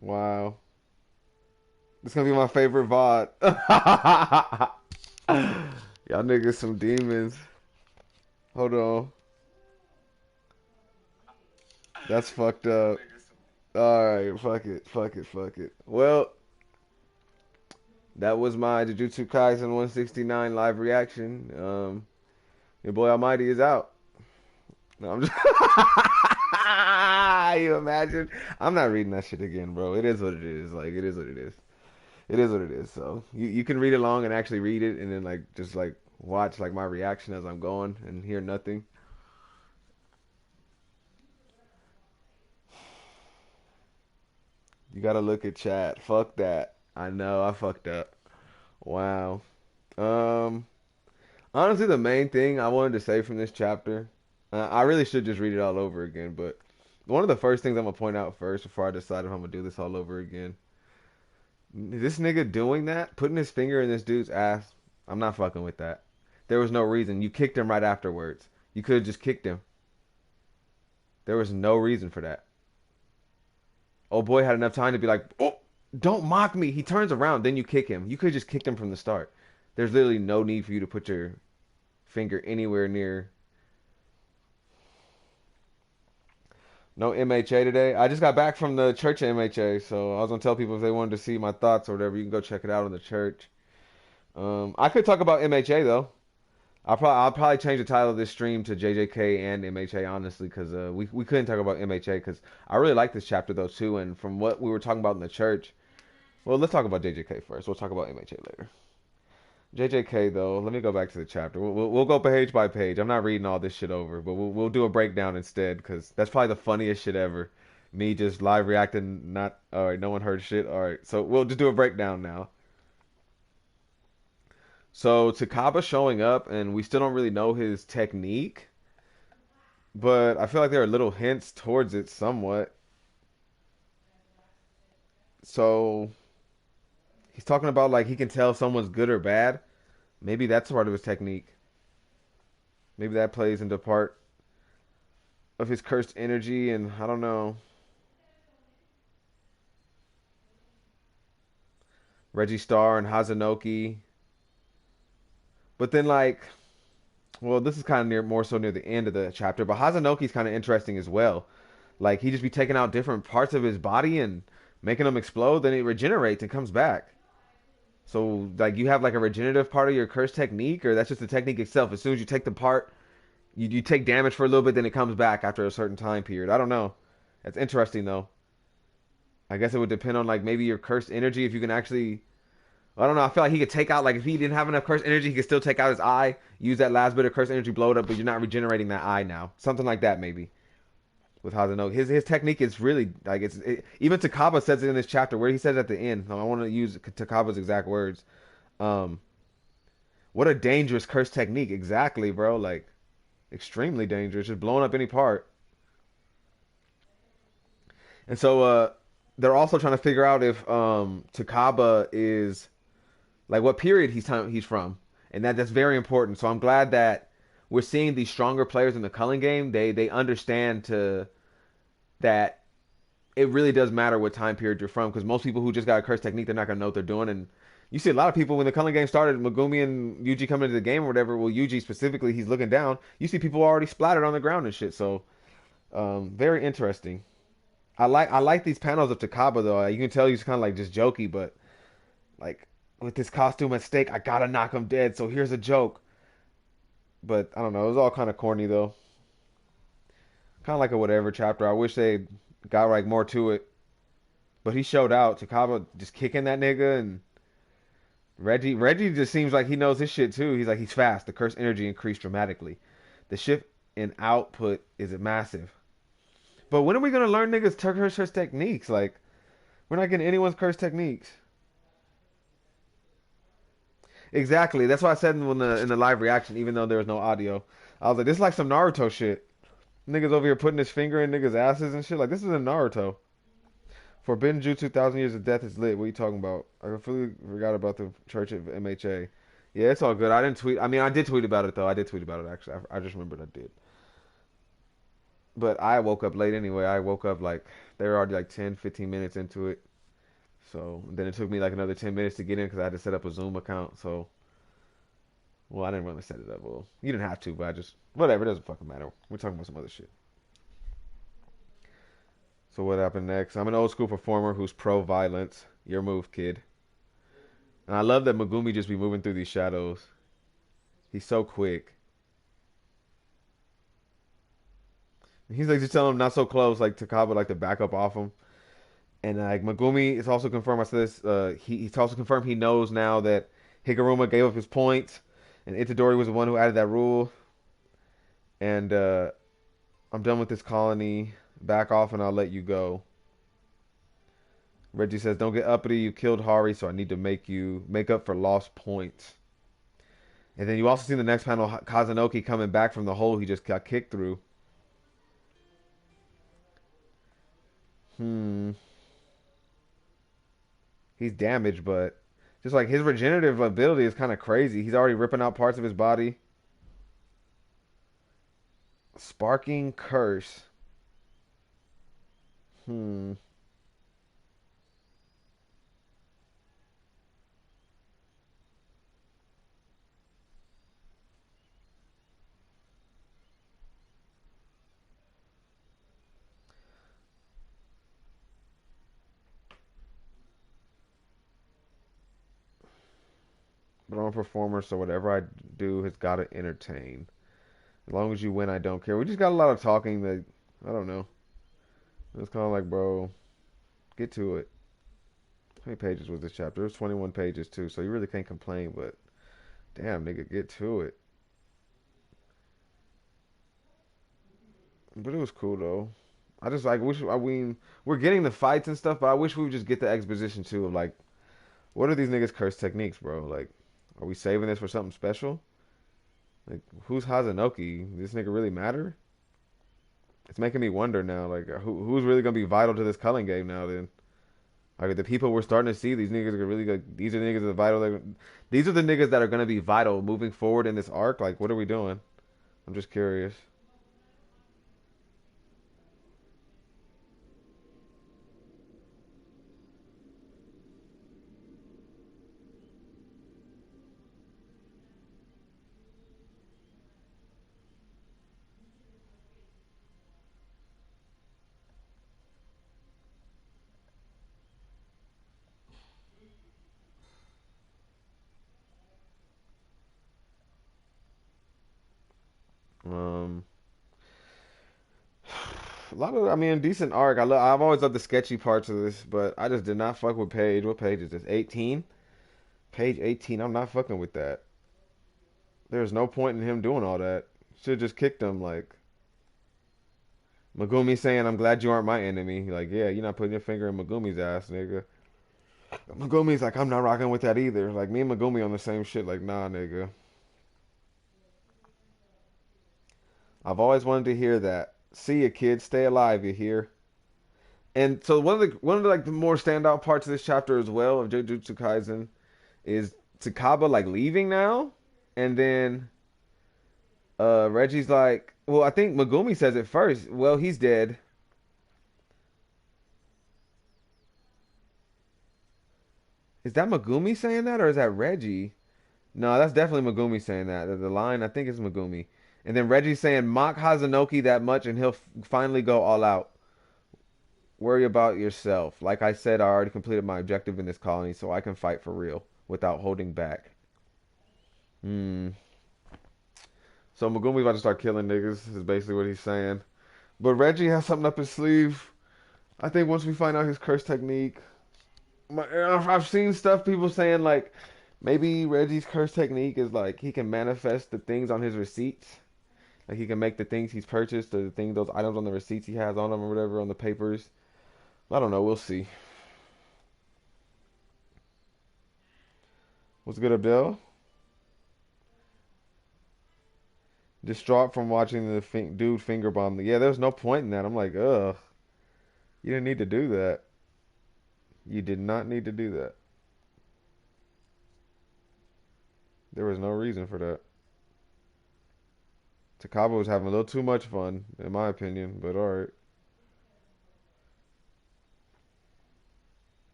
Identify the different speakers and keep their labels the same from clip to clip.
Speaker 1: Wow. This gonna be my favorite VOD. Y'all niggas some demons. Hold on. That's fucked up. Alright, fuck it. Fuck it. Fuck it. Well, that was my Jujutsu Kaisen 169 live reaction. Your boy Almighty is out. No, I'm just. You imagine? I'm not reading that shit again, bro. It is what it is. Like, it is what it is. It is what it is. So you can read along and actually read it, and then like just like watch like my reaction as I'm going and hear nothing. You gotta look at chat. Fuck that. I know I fucked up. Wow. Um. Honestly, the main thing I wanted to say from this chapter, I really should just read it all over again. But one of the first things I'm gonna point out first before I decide if I'm gonna do this all over again, this nigga doing that, putting his finger in this dude's ass. I'm not fucking with that. There was no reason. You kicked him right afterwards. You could have just kicked him. There was no reason for that. Old boy had enough time to be like, oh, don't mock me. He turns around, then you kick him. You could have just kicked him from the start. There's literally no need for you to put your finger anywhere near. No MHA today. I just got back from the church at MHA, so I was gonna tell people if they wanted to see my thoughts or whatever, you can go check it out in the church. I could talk about MHA though. I'll probably change the title of this stream to JJK and MHA honestly, because we couldn't talk about MHA because I really like this chapter though too, and from what we were talking about in the church. Well, let's talk about JJK first. We'll talk about MHA later. JJK though, let me go back to the chapter. We'll go page by page. I'm not reading all this shit over, but we'll do a breakdown instead because that's probably the funniest shit ever. Me just live reacting. Not all right. No one heard shit. All right, so we'll just do a breakdown now. So Takaba showing up, and we still don't really know his technique, but I feel like there are little hints towards it somewhat. So he's talking about like he can tell if someone's good or bad. Maybe that's part of his technique. Maybe that plays into part of his cursed energy, and I don't know. Reggie Star and Hazanoki. But then like, well, this is kind of near more so near the end of the chapter, but Hazanoki's kind of interesting as well. Like he just be taking out different parts of his body and making them explode, then it regenerates and comes back. So like you have like a regenerative part of your curse technique, or that's just the technique itself. As soon as you take the part, you take damage for a little bit, then it comes back after a certain time period. I don't know. That's interesting though. I guess it would depend on like maybe your cursed energy if you can actually. I don't know. I feel like he could take out like if he didn't have enough cursed energy, he could still take out his eye, use that last bit of cursed energy, blow it up, but you're not regenerating that eye now. Something like that maybe with Hazano. His technique is really like even Takaba says it in this chapter where he says at the end. I want to use Takaba's exact words. Um, what a dangerous curse technique, exactly, bro. Like extremely dangerous, just blowing up any part. And so they're also trying to figure out if Takaba is like what period he's from, and that's very important. So I'm glad that we're seeing these stronger players in the culling game. They understand to that it really does matter what time period you're from because most people who just got a curse technique they're not gonna know what they're doing. And you see a lot of people when the culling game started, Megumi and Yuji coming into the game or whatever. Well, Yuji specifically, he's looking down. You see people already splattered on the ground and shit. So very interesting. I like these panels of Takaba though. You can tell he's kind of like just jokey, but like with this costume at stake, I gotta knock him dead. So here's a joke. But I don't know. It was all kind of corny though. Kind of like a whatever chapter. I wish they got like more to it. But he showed out. Takaba just kicking that nigga and Reggie just seems like he knows his shit too. He's like he's fast. The curse energy increased dramatically. The shift in output is massive. But when are we gonna learn niggas curse techniques? Like we're not getting anyone's curse techniques. Exactly. That's why I said in the live reaction, even though there was no audio, I was like, this is like some Naruto shit. Niggas over here putting his finger in niggas' asses and shit. Like this is in Naruto. Forbidden Jutsu, Thousand Years of Death is lit. What are you talking about? I completely forgot about the Church of MHA. Yeah, it's all good. I didn't tweet. I mean, I did tweet about it though. I did tweet about it actually. I just remembered I did. But I woke up late anyway. I woke up like they were already like 10, 15 minutes into it. So then it took me like another 10 minutes to get in because I had to set up a Zoom account. So, well, I didn't really set it up. Well, you didn't have to, but I just, whatever, it doesn't fucking matter. We're talking about some other shit. So what happened next? I'm an old school performer who's pro violence. Your move, kid. And I love that Megumi just be moving through these shadows. He's so quick. He's like just telling him not so close, like Takaba, like to back up off him. And like Megumi is also confirmed. I said this. He's also confirmed he knows now that Higuruma gave up his points, and Itadori was the one who added that rule. And I'm done with this colony. Back off, and I'll let you go. Reggie says, "Don't get uppity. You killed Hari, so I need to make up for lost points." And then you also see in the next panel Kazanoki coming back from the hole he just got kicked through. Hmm. He's damaged, but just like his regenerative ability is kind of crazy. He's already ripping out parts of his body. Sparking curse. Hmm. But I'm a performer, so whatever I do has got to entertain. As long as you win, I don't care. We just got a lot of talking that I don't know. It's kind of like, bro, get to it. How many pages was this chapter? It was 21 pages too, so you really can't complain. But damn, nigga, get to it. But it was cool though. I just like wish I mean we're getting the fights and stuff, but I wish we would just get the exposition too of like what are these niggas' curse techniques, bro? Like, are we saving this for something special? Like, who's Hazanoki? Does this nigga really matter? It's making me wonder now. Like, who's really gonna be vital to this culling game now? Then, like, the people we're starting to see, these niggas are really like, these are the niggas that are vital. Like, these are the niggas that are gonna be vital moving forward in this arc. Like, what are we doing? I'm just curious. Um, a lot of, I mean, decent arc. I've always loved the sketchy parts of this, but I just did not fuck with page. What page is this? 18. Page 18. I'm not fucking with that. There's no point in him doing all that. Should just kicked him. Like Megumi saying, "I'm glad you aren't my enemy." Like, yeah, you're not putting your finger in Megumi's ass, nigga. Megumi's like, "I'm not rocking with that either." Like me and Megumi on the same shit. Like, nah, nigga. I've always wanted to hear that. See ya, kid. Stay alive. You hear? And so one of the like the more standout parts of this chapter as well of Jujutsu Kaisen is Takaba like leaving now, and then Reggie's like, well, I think Megumi says it first. Well, he's dead. Is that Megumi saying that, or is that Reggie? No, that's definitely Megumi saying that. The line, I think, is Megumi. And then Reggie saying, mock Hazanoki that much, and he'll finally go all out. Worry about yourself. Like I said, I already completed my objective in this colony, so I can fight for real without holding back. Hmm. So Megumi's about to start killing niggas, is basically what he's saying. But Reggie has something up his sleeve. I think once we find out his curse technique, I've seen stuff people saying like maybe Reggie's curse technique is like he can manifest the things on his receipts. Like he can make the things he's purchased or the things those items on the receipts he has on him or whatever on the papers. I don't know. We'll see. What's good, Abdel? Distraught from watching the dude finger bomb. Yeah, there's no point in that. I'm like, ugh, you didn't need to do that. You did not need to do that. There was no reason for that. Takaba was having a little too much fun, in my opinion, but alright.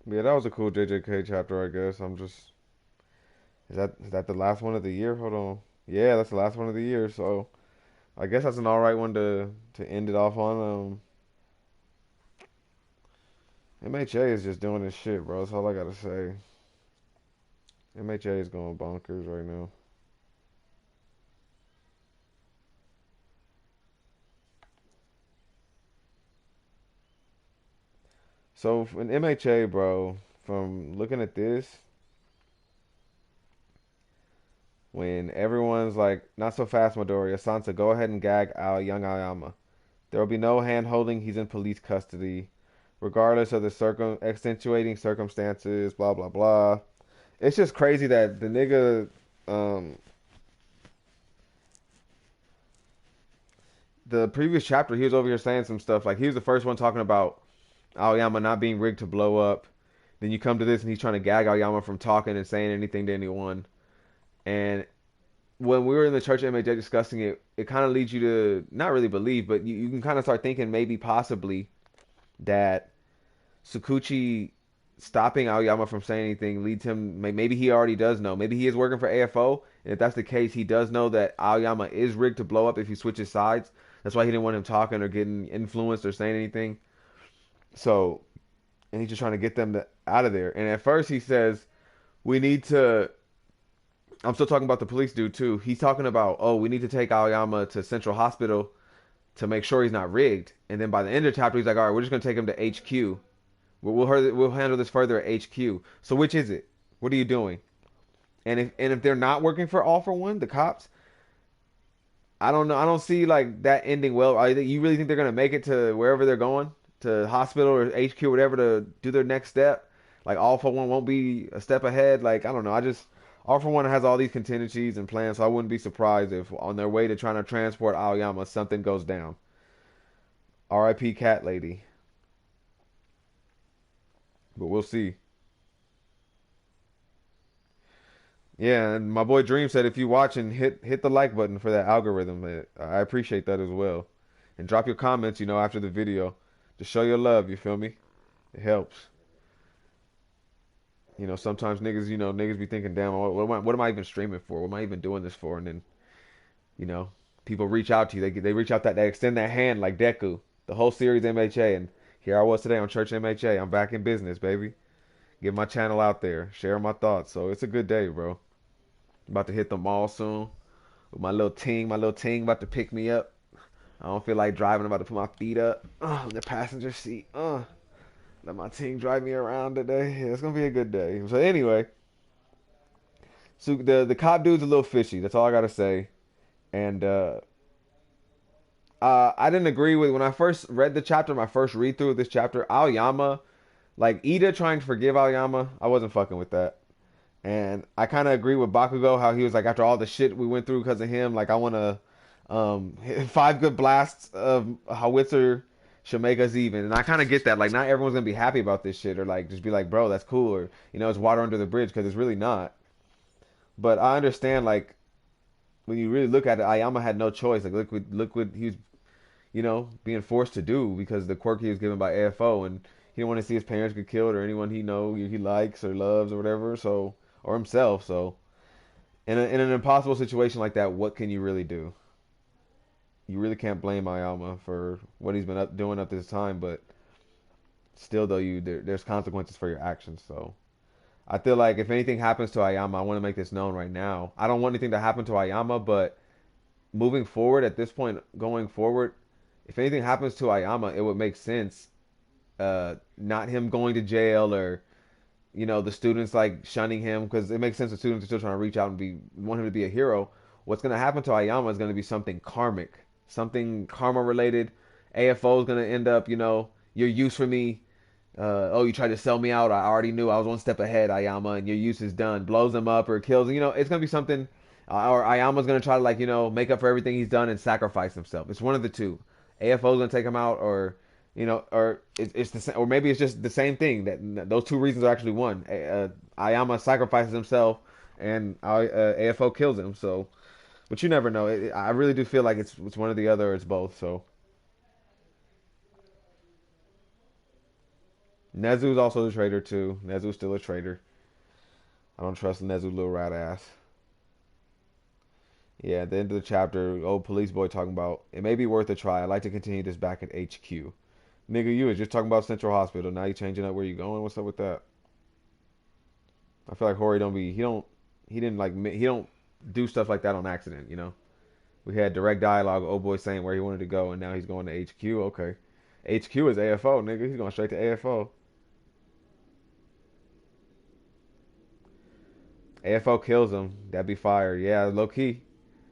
Speaker 1: Yeah, that was a cool JJK chapter, I guess. I'm just is that the last one of the year? Hold on. Yeah, that's the last one of the year, so I guess that's an alright one to end it off on. MHA is just doing this shit, bro. That's all I gotta say. MHA is going bonkers right now. So in MHA, bro, from looking at this, when everyone's like, not so fast, Midoriya, Sansa, go ahead and gag young Aoyama. There will be no hand holding. He's in police custody, regardless of the extenuating circumstances. Blah blah blah. It's just crazy that the nigga, um, the previous chapter, he was over here saying some stuff like he was the first one talking about Aoyama not being rigged to blow up. Then you come to this and he's trying to gag Aoyama from talking and saying anything to anyone. And when we were in the church at MAJ discussing it, it kind of leads you to not really believe, but you can kind of start thinking maybe possibly that Tsukuchi stopping Aoyama from saying anything leads him. Maybe he already does know. Maybe he is working for AFO, and if that's the case, he does know that Aoyama is rigged to blow up if he switches sides. That's why he didn't want him talking or getting influenced or saying anything. So, and he's just trying to get them out of there. And at first, he says, "We need to." I'm still talking about the police dude too. He's talking about, oh, we need to take Aoyama to Central Hospital to make sure he's not rigged. And then by the end of the chapter, he's like, all right, we're just gonna take him to HQ. We'll handle this further at HQ. So which is it? What are you doing? And if they're not working for All for One, the cops, I don't know. I don't see like that ending well. You really think they're gonna make it to wherever they're going, to hospital or HQ, or whatever, to do their next step? Like All for One won't be a step ahead. Like I don't know. All for One has all these contingencies and plans, so I wouldn't be surprised if on their way to trying to transport Aoyama, something goes down. R.I.P. Cat Lady. But we'll see. Yeah, and my boy Dream said if you watching, hit the like button for that algorithm. I appreciate that as well. And drop your comments, after the video. To show your love, you feel me? It helps. Sometimes niggas be thinking, damn, what am I even streaming for? What am I even doing this for? And then, you know, people reach out to you. They reach out they extend that hand like Deku. The whole series MHA, and here I was today on Church MHA. I'm back in business, baby. Get my channel out there, share my thoughts. So it's a good day, bro. About to hit the mall soon with my little ting. My little ting about to pick me up. I don't feel like driving. I'm about to put my feet up in the passenger seat. Let my team drive me around today. Yeah, it's gonna be a good day. So anyway, so the cop dude's a little fishy. That's all I gotta say. And I didn't agree with when I first read the chapter. My first read through of this chapter, Aoyama, like Ida trying to forgive Aoyama. I wasn't fucking with that. And I kind of agree with Bakugo how he was like after all the shit we went through because of him. Like I want to hit 5 good blasts of howitzer should make us even. And I kind of get that. Like, not everyone's gonna be happy about this shit, or like just be like, bro, that's cool, or it's water under the bridge, because it's really not. But I understand, like, when you really look at it, Ayama had no choice. Like, look what he was, being forced to do because the quirk he was given by AFO, and he didn't want to see his parents get killed or anyone he likes or loves or whatever. So, or himself. So, in an impossible situation like that, what can you really do? You really can't blame Ayama for what he's been doing up to this time, but still, though, there's consequences for your actions. So I feel like if anything happens to Ayama, I want to make this known right now. I don't want anything to happen to Ayama, but moving forward, at this point, going forward, if anything happens to Ayama, it would make sense. Not him going to jail, or the students like shunning him, because it makes sense the students are still trying to reach out and want him to be a hero. What's going to happen to Ayama is going to be something karmic, something karma related. AFO is going to end up, your use for me. Oh, you tried to sell me out. I already knew I was one step ahead, Ayama, and your use is done. Blows him up or kills him. It's going to be something. Or Ayama's going to try to, like, make up for everything he's done and sacrifice himself. It's one of the two. AFO's going to take him out, or, or it's the same, or maybe it's just the same thing. That those two reasons are actually one. Ayama sacrifices himself and AFO kills him. So, but you never know. I really do feel like it's one or the other, or it's both. So Nezu's also a traitor too. Nezu's still a traitor. I don't trust Nezu, little rat ass. Yeah, at the end of the chapter, old police boy talking about it may be worth a try. I'd like to continue this back at HQ. Nigga, you was just talking about Central Hospital. Now you changing up where you going? What's up with that? I feel like Hori don't be he didn't like he don't do stuff like that on accident. You know, we had direct dialogue. Old boy saying where he wanted to go, and now he's going to HQ. Okay, HQ is AFO, nigga. He's going straight to AFO. AFO kills him. That'd be fire. Yeah, low key.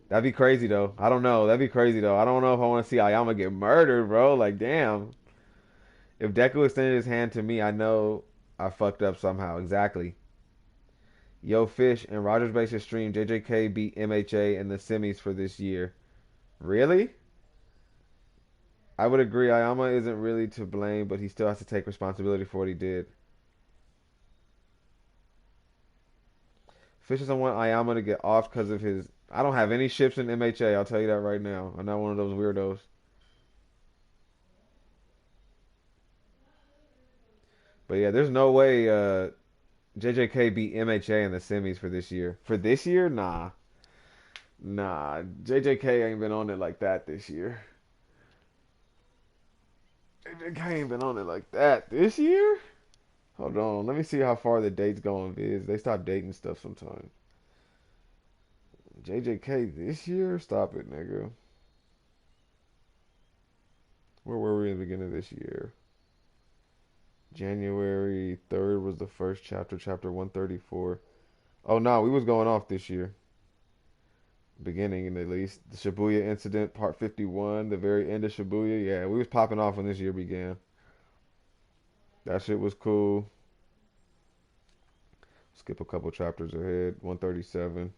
Speaker 1: That'd be crazy though. I don't know. That'd be crazy though. I don't know if I want to see Ayama get murdered, bro. Like, damn. If Deku extended his hand to me, I know I fucked up somehow. Exactly. Yo, Fish and Rogers Base stream. JJK beat MHA in the semis for this year. Really? I would agree. Ayama isn't really to blame, but he still has to take responsibility for what he did. Fish doesn't want Ayama to get off because of his. I don't have any ships in MHA. I'll tell you that right now. I'm not one of those weirdos. But yeah, there's no way JJK beat MHA in the semis for this year. For this year, nah. Nah. JJK ain't been on it like that this year. JJK ain't been on it like that this year? Hold on. Let me see how far the dates go on Viz. They stop dating stuff sometimes. JJK this year? Stop it, nigga. Where were we in the beginning of this year? January 3rd was the first chapter, chapter 134. Oh, no, we was going off this year. Beginning, at least. The Shibuya incident, part 51, the very end of Shibuya. Yeah, we was popping off when this year began. That shit was cool. Skip a couple chapters ahead. 137.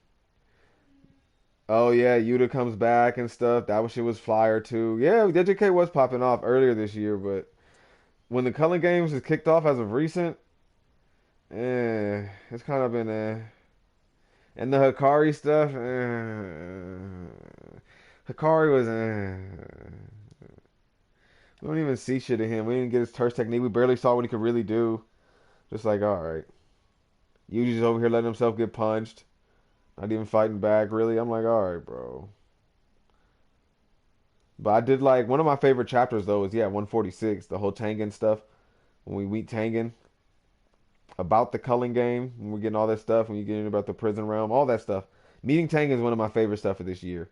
Speaker 1: Oh, yeah, Yuta comes back and stuff. That shit was flyer, too. Yeah, JJK was popping off earlier this year, but when the Culling Games has kicked off as of recent, it's kind of been and the Hikari stuff, Hikari was we don't even see shit of him. We didn't get his turst technique. We barely saw what he could really do. Just like, all right, Yuji's over here letting himself get punched, not even fighting back. Really, I'm like, all right, bro. But I did like one of my favorite chapters though is 146, the whole Tengen stuff when we meet Tengen about the culling game, when we're getting all that stuff, when you get in about the prison realm, all that stuff. Meeting Tang is one of my favorite stuff of this year,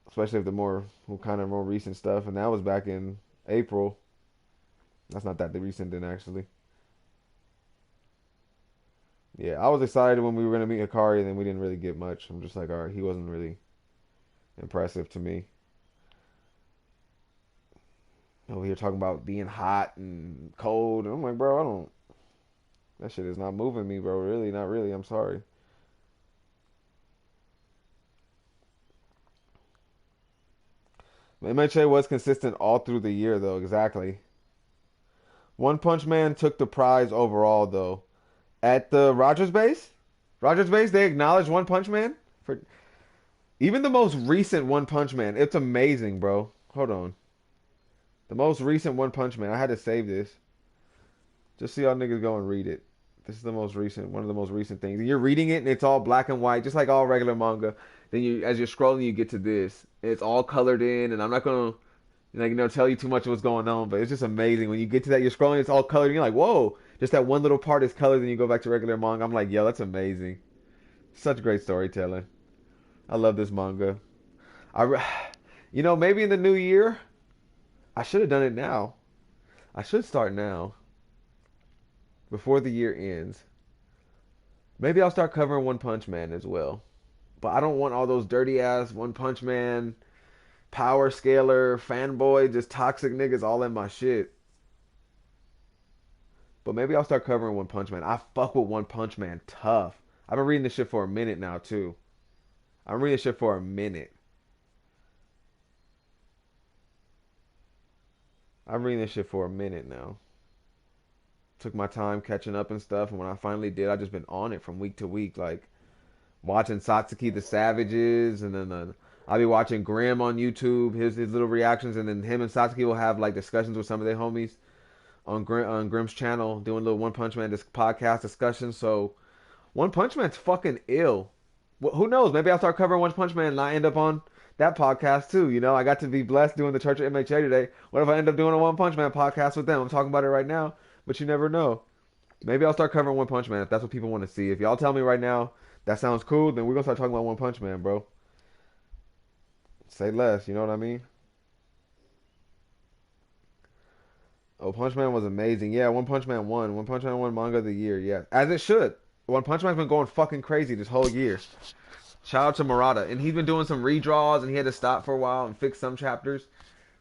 Speaker 1: especially with the more kind of more recent stuff. And that was back in April. That's not that recent then, actually. Yeah, I was excited when we were gonna meet Hikari, and then we didn't really get much. I'm just like, all right, he wasn't really impressive to me. Over here talking about being hot and cold, and I'm like, bro, I don't. That shit is not moving me, bro. Really, not really. I'm sorry. MHA was consistent all through the year, though. Exactly. One Punch Man took the prize overall, though. At the Rogers base, they acknowledged One Punch Man for even the most recent One Punch Man. It's amazing, bro. Hold on. The most recent One Punch Man. I had to save this. Just so y'all niggas go and read it. This is the most recent, one of the most recent things. And you're reading it, and it's all black and white, just like all regular manga. Then you, as you're scrolling, you get to this. It's all colored in, and I'm not gonna, tell you too much of what's going on, but it's just amazing when you get to that. You're scrolling, it's all colored, and you're like, whoa! Just that one little part is colored, then you go back to regular manga. I'm like, yo, that's amazing. Such great storytelling. I love this manga. Maybe in the new year, I should have done it now. I should start now, before the year ends. Maybe I'll start covering One Punch Man as well. But I don't want all those dirty ass One Punch Man, power scaler, fanboy, just toxic niggas all in my shit. But maybe I'll start covering One Punch Man. I fuck with One Punch Man tough. I've been reading this shit for a minute now too. I'm reading this shit for a minute. I'm reading this shit for a minute now. Took my time catching up and stuff, and when I finally did, I just been on it from week to week, like watching Satsuki the Savages, and then I'll be watching Grim on YouTube, his little reactions, and then him and Satsuki will have like discussions with some of their homies on Grim's channel, doing little One Punch Man podcast discussions. So One Punch Man's fucking ill. Who knows? Maybe I'll start covering One Punch Man and I end up on that podcast too. You know, I got to be blessed doing the Church of MHA today. What if I end up doing a One Punch Man podcast with them? I'm talking about it right now, but you never know. Maybe I'll start covering One Punch Man if that's what people want to see. If y'all tell me right now that sounds cool, then we're gonna start talking about One Punch Man, bro. Say less, you know what I mean? Oh, Punch Man was amazing. Yeah, One Punch Man won. One Punch Man won Manga of the Year. Yeah, as it should. One Punch Man's been going fucking crazy this whole year. Shout out to Murata, and he's been doing some redraws, and he had to stop for a while and fix some chapters.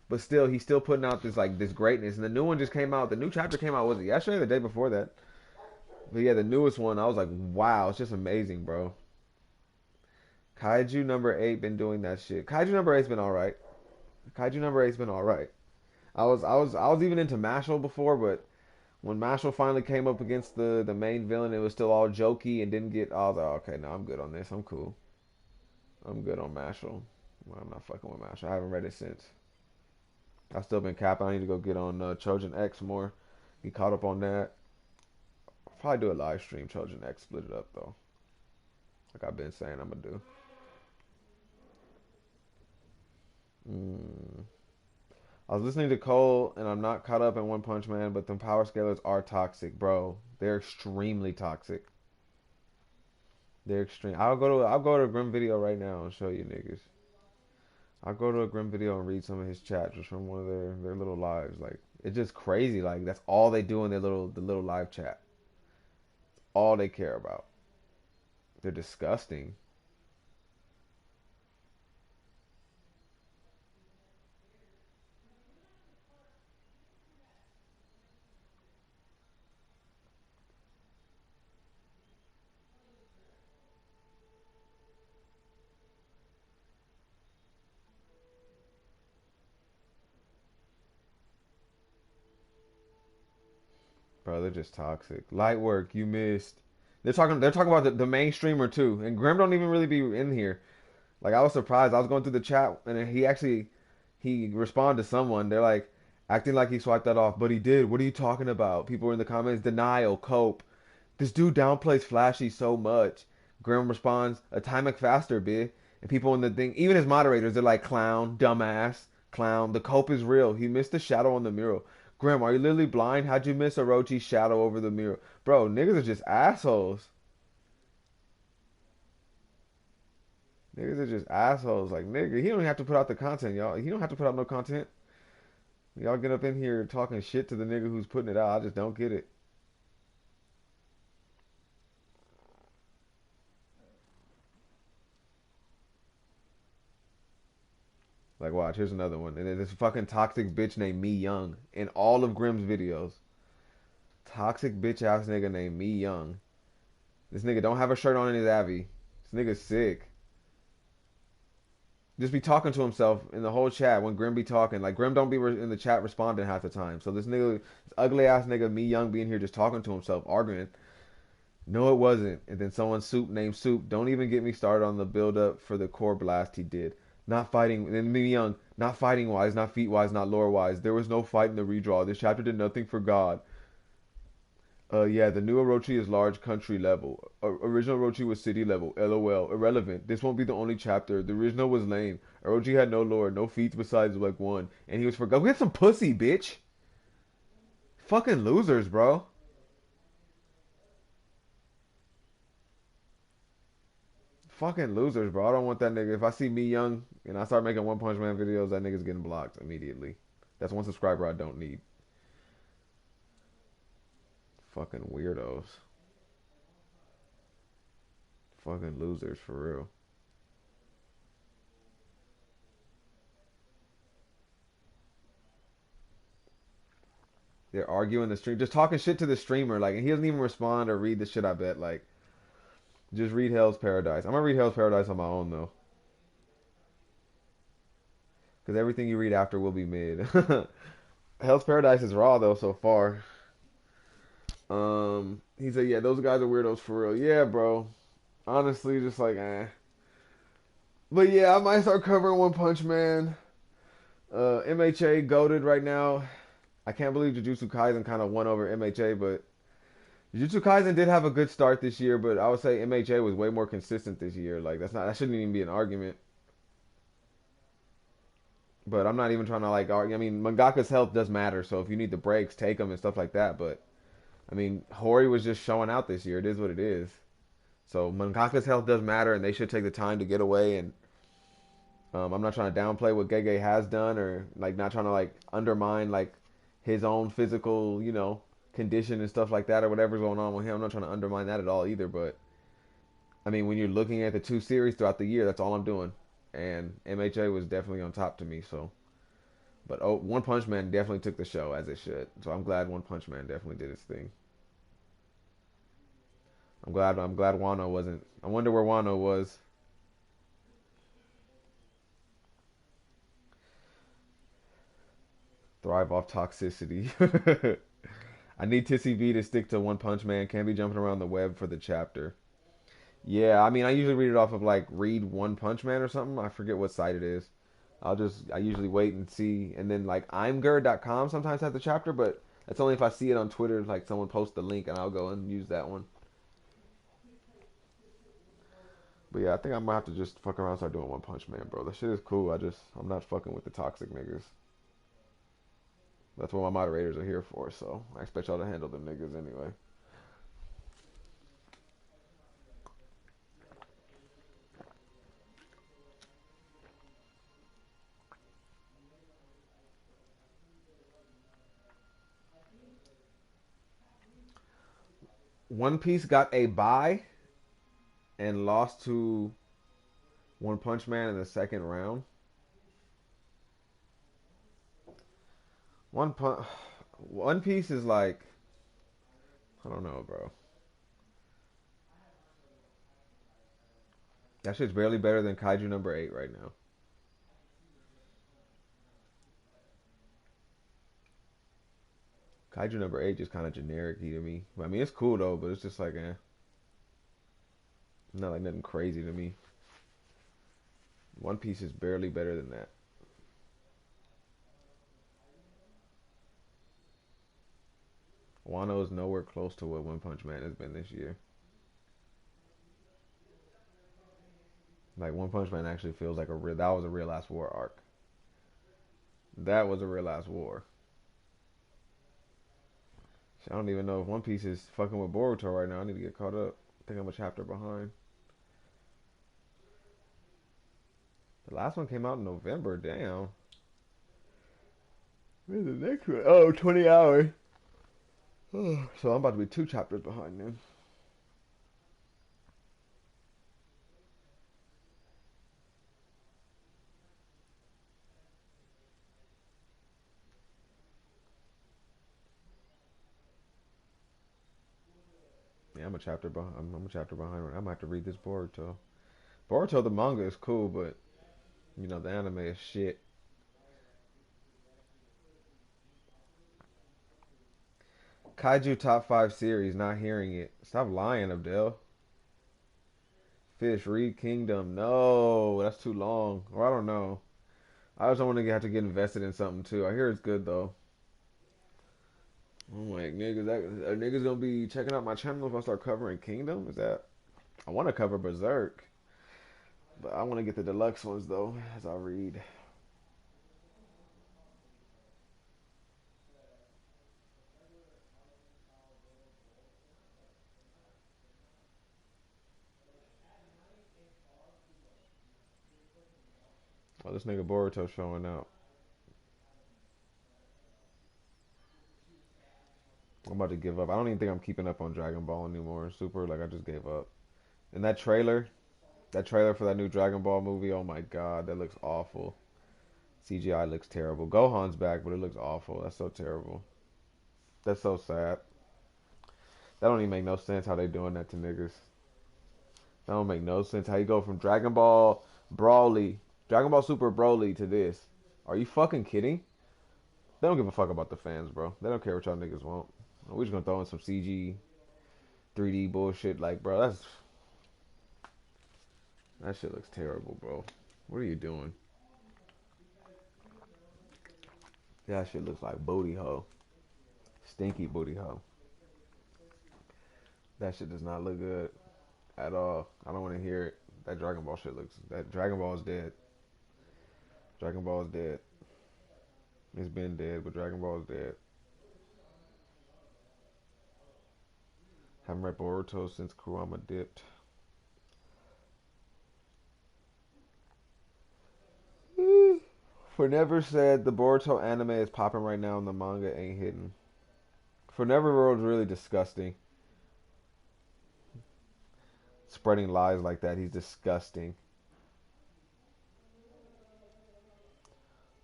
Speaker 1: But still, he's still putting out this greatness. And the new one just came out. The new chapter came out, was it yesterday or the day before that? But yeah, the newest one, I was like, wow, it's just amazing, bro. Kaiju number 8 been doing that shit. Kaiju number 8's been alright. Kaiju number 8's been alright. I was even into Mashal before, but when Mashal finally came up against the main villain, it was still all jokey and didn't get. I was like, okay, no, I'm good on this. I'm cool. I'm good on Mashal. Well, I'm not fucking with Mashal. I haven't read it since. I've still been capping. I need to go get on Trojan X more. Get caught up on that. I'll probably do a live stream Trojan X, split it up though. Like I've been saying I'm gonna do. Mm. I was listening to Cole, and I'm not caught up in One Punch Man, but the power scalers are toxic, bro. They're extremely toxic. They're extreme. I'll go to a Grim video right now and show you niggas. I'll go to a Grim video and read some of his chats just from one of their little lives. Like it's just crazy. Like that's all they do in the little live chat. All they care about. They're disgusting. Bro, they're just toxic. Light work, you missed. They're talking about the main streamer too. And Grim don't even really be in here. Like I was surprised. I was going through the chat and he responded to someone. They're like acting like he swiped that off, but he did. What are you talking about? People were in the comments, denial, cope. This dude downplays Flashy so much. Grim responds, a time faster, bitch. And people in the thing, even his moderators, they're like clown, dumbass, clown. The cope is real. He missed the shadow on the mural. Grim, are you literally blind? How'd you miss Orochi's shadow over the mural? Bro, niggas are just assholes. Niggas are just assholes. Like, nigga, he don't have to put out the content, y'all. He don't have to put out no content. Y'all get up in here talking shit to the nigga who's putting it out. I just don't get it. Like, watch, here's another one. And this fucking toxic bitch named Me Young in all of Grimm's videos. Toxic bitch ass nigga named Me Young. This nigga don't have a shirt on in his Abby. This nigga's sick. Just be talking to himself in the whole chat when Grim be talking. Like Grim don't be in the chat responding half the time. So this nigga, this ugly ass nigga, Me Young, being here just talking to himself, arguing. No, it wasn't. And then someone Soup named Soup. Don't even get me started on the build up for the core blast he did. Not fighting. And then Me Young, not fighting wise, not feet wise, not lore wise. There was no fight in the redraw. This chapter did nothing for God. Yeah, the new Orochi is large country level. Original Orochi was city level. LOL. Irrelevant. This won't be the only chapter. The original was lame. Orochi had no lore, no feats besides like one, and he was forgot. We had some pussy, bitch. Fucking losers, bro. Fucking losers, bro. I don't want that nigga. If I see Me Young and I start making One Punch Man videos, that nigga's getting blocked immediately. That's one subscriber I don't need. Fucking weirdos. Fucking losers for real. They're arguing the stream, just talking shit to the streamer, like, and he doesn't even respond or read the shit. I bet, like, just read Hell's Paradise. I'm gonna read Hell's Paradise on my own though, because everything you read after will be mid. Hell's Paradise is raw though so far. He said, yeah, those guys are weirdos for real. Yeah, bro. Honestly, just like, eh. But yeah, I might start covering One Punch Man. MHA goaded right now. I can't believe Jujutsu Kaisen kind of won over MHA, but Jujutsu Kaisen did have a good start this year. But I would say MHA was way more consistent this year. Like that shouldn't even be an argument. But I'm not even trying to like argue. I mean, mangaka's health does matter, so if you need the breaks, take them and stuff like that. But I mean, Hori was just showing out this year. It is what it is. So mangaka's health does matter, and they should take the time to get away. And I'm not trying to downplay what Gege has done, or like not trying to like undermine like his own physical, condition and stuff like that, or whatever's going on with him. I'm not trying to undermine that at all either. But I mean, when you're looking at the two series throughout the year, that's all I'm doing. And MHA was definitely on top to me. So, but One Punch Man definitely took the show as it should. So I'm glad One Punch Man definitely did his thing. I'm glad Wano wasn't. I wonder where Wano was. Thrive off toxicity. I need Tissy V to stick to One Punch Man. Can't be jumping around the web for the chapter. Yeah, I mean, I usually read it off of like Read One Punch Man or something. I forget what site it is. I usually wait and see. And then like imgur.com sometimes has the chapter, but that's only if I see it on Twitter, like someone posts the link and I'll go and use that one. But yeah, I think I'm gonna have to just fuck around and start doing One Punch Man, bro. That shit is cool. I'm not fucking with the toxic niggas. That's what my moderators are here for, so I expect y'all to handle them niggas anyway. One Piece got a bye and lost to One Punch Man in the second round. One Punch, One Piece is like, I don't know, bro. That shit's barely better than Kaiju number 8 right now. Kaiju number 8 just kind of generic to me. I mean, it's cool though, but it's just like, not like nothing crazy to me. One Piece is barely better than that. Wano is nowhere close to what One Punch Man has been this year. Like One Punch Man actually feels like that was a real ass war arc. That was a real ass war. I don't even know if One Piece is fucking with Boruto right now. I need to get caught up. I think I'm a chapter behind. The last one came out in November. Damn. Where's the next one? Oh, 20 hours. So I'm about to be 2 chapters behind then. Yeah, I'm a chapter behind. I'm a chapter behind. I'm gonna have to read this Boruto. Boruto the manga is cool, but the anime is shit. Kaiju top 5 series. Not hearing it. Stop lying, Abdel. Fish, read Kingdom. No, that's too long. Or I don't know. I just don't want to have to get invested in something too. I hear it's good though. I'm like, niggas, are niggas gonna be checking out my channel if I start covering Kingdom? Is that? I want to cover Berserk, but I want to get the deluxe ones though as I read. Oh, this nigga Boruto showing out. I'm about to give up. I don't even think I'm keeping up on Dragon Ball anymore. Super, like I just gave up. And that trailer for that new Dragon Ball movie, oh my god, that looks awful. CGI looks terrible. Gohan's back, but it looks awful. That's so terrible. That's so sad. That don't even make no sense how they doing that to niggas. That don't make no sense. How you go from Dragon Ball Super Broly to this? Are you fucking kidding? They don't give a fuck about the fans, bro. They don't care what y'all niggas want. We just gonna throw in some CG, 3D bullshit. Like, bro, that shit looks terrible, bro. What are you doing? That shit looks like booty hole, stinky booty hole. That shit does not look good at all. I don't want to hear it. That Dragon Ball shit looks. That Dragon Ball is dead. Dragon Ball is dead. It's been dead, but Dragon Ball is dead. Haven't read Boruto since Kurama dipped. For Never said the Boruto anime is popping right now and the manga ain't hitting. For Never World's really disgusting. Spreading lies like that, he's disgusting.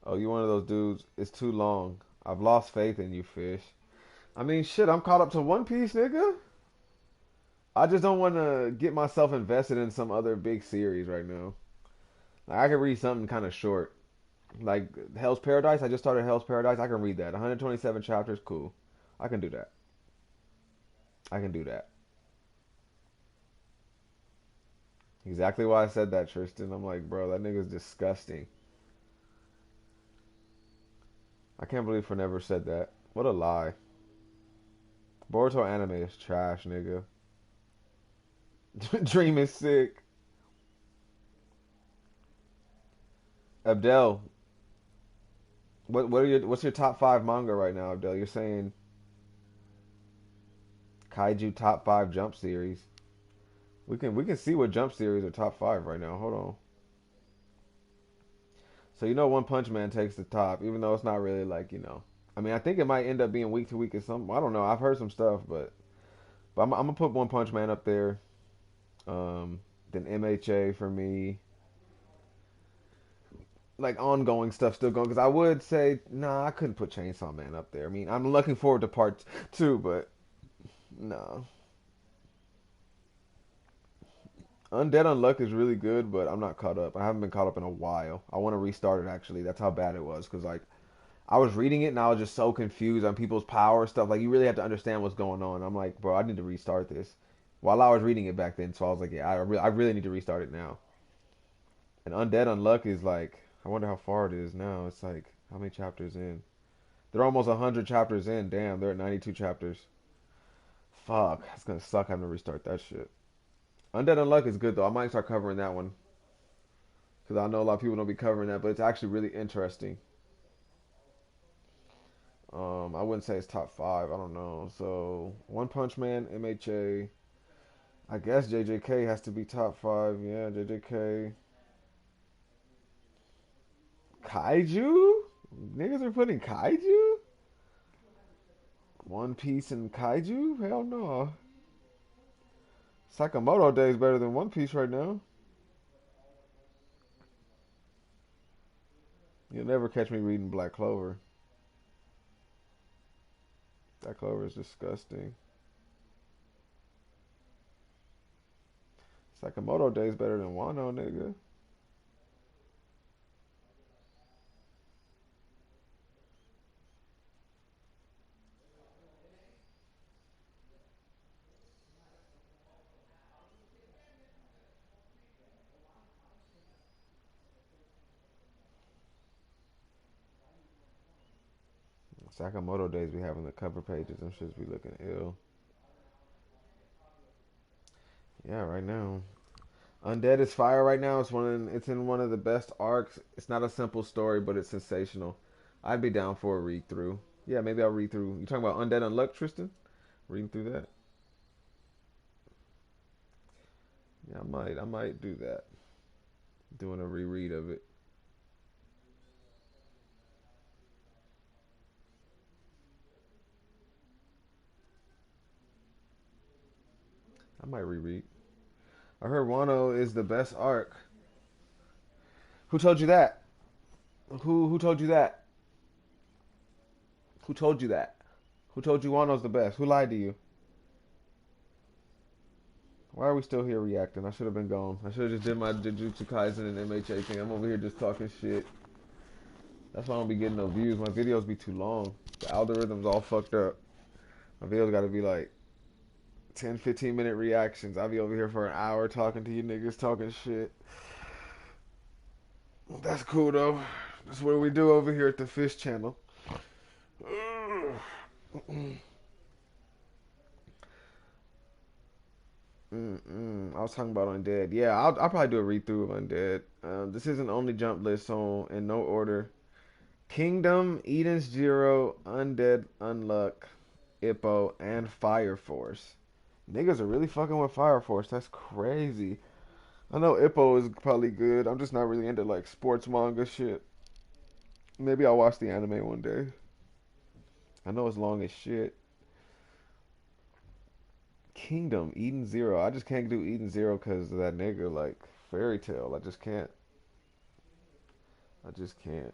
Speaker 1: Oh, you one of those dudes. It's too long. I've lost faith in you, Fish. I mean, shit, I'm caught up to One Piece, nigga. I just don't want to get myself invested in some other big series right now. Like, I could read something kind of short. Like Hell's Paradise. I just started Hell's Paradise. I can read that. 127 chapters. Cool. I can do that. I can do that. Exactly why I said that, Tristan. I'm like, bro, that nigga's disgusting. I can't believe For Never said that. What a lie. Boruto anime is trash, nigga. Dream is sick. Abdel, what's your top 5 manga right now, Abdel? You're saying Kaiju top 5 Jump series. We can see what Jump series are top 5 right now. Hold on. So you know One Punch Man takes the top, even though it's not really like, you know. I mean, I think it might end up being week to week or something. I don't know. I've heard some stuff, but I'm gonna put One Punch Man up there. Then MHA for me. Like ongoing stuff still going, because I would say nah, I couldn't put Chainsaw Man up there. I mean, I'm looking forward to part 2, but no. Undead Unluck is really good, but I'm not caught up. I haven't been caught up in a while. I want to restart it actually. That's how bad it was, because like I was reading it and I was just so confused on people's power stuff. Like you really have to understand what's going on. I'm like, bro, I need to restart this. While I was reading it back then, so I was like, yeah, I really need to restart it now. And Undead Unluck is like, I wonder how far it is now. It's like, how many chapters in? They're almost 100 chapters in. Damn, they're at 92 chapters. Fuck, it's gonna suck having to restart that shit. Undead Unluck is good though. I might start covering that one because I know a lot of people don't be covering that, but it's actually really interesting. I wouldn't say it's top 5. I don't know. So One Punch Man, MHA. I guess JJK has to be top 5. Yeah, JJK. Kaiju? Niggas are putting Kaiju? One Piece and Kaiju? Hell no. Sakamoto Day is better than One Piece right now. You'll never catch me reading Black Clover. Black Clover is disgusting. Sakamoto Day is better than Wano, nigga. Sakamoto Days be having the cover pages and shit be looking ill. Yeah, right now. Undead is fire right now. It's in one of the best arcs. It's not a simple story, but it's sensational. I'd be down for a read through. Yeah, maybe I'll read through. You talking about Undead Unluck, Tristan? Reading through that? Yeah, I might do that. Doing a reread of it. I might reread. I heard Wano is the best arc. Who told you that? Who told you that? Who told you that? Who told you Wano's the best? Who lied to you? Why are we still here reacting? I should have been gone. I should have just did my Jujutsu Kaisen and MHA thing. I'm over here just talking shit. That's why I don't be getting no views. My videos be too long. The algorithm's all fucked up. My videos got to be like 10, 15-minute reactions. I'll be over here for an hour talking to you niggas, talking shit. That's cool though. That's what we do over here at the Fish Channel. I was talking about Undead. Yeah, I'll probably do a read through of Undead. This isn't only jump list, so in no order. Kingdom, Eden's Zero, Undead, Unluck, Ippo, and Fire Force. Niggas are really fucking with Fire Force. That's crazy. I know Ippo is probably good. I'm just not really into like sports manga shit. Maybe I'll watch the anime one day. I know it's long as shit. Kingdom, Eden Zero. I just can't do Eden Zero because of that nigga like Fairy Tail. I just can't. I just can't.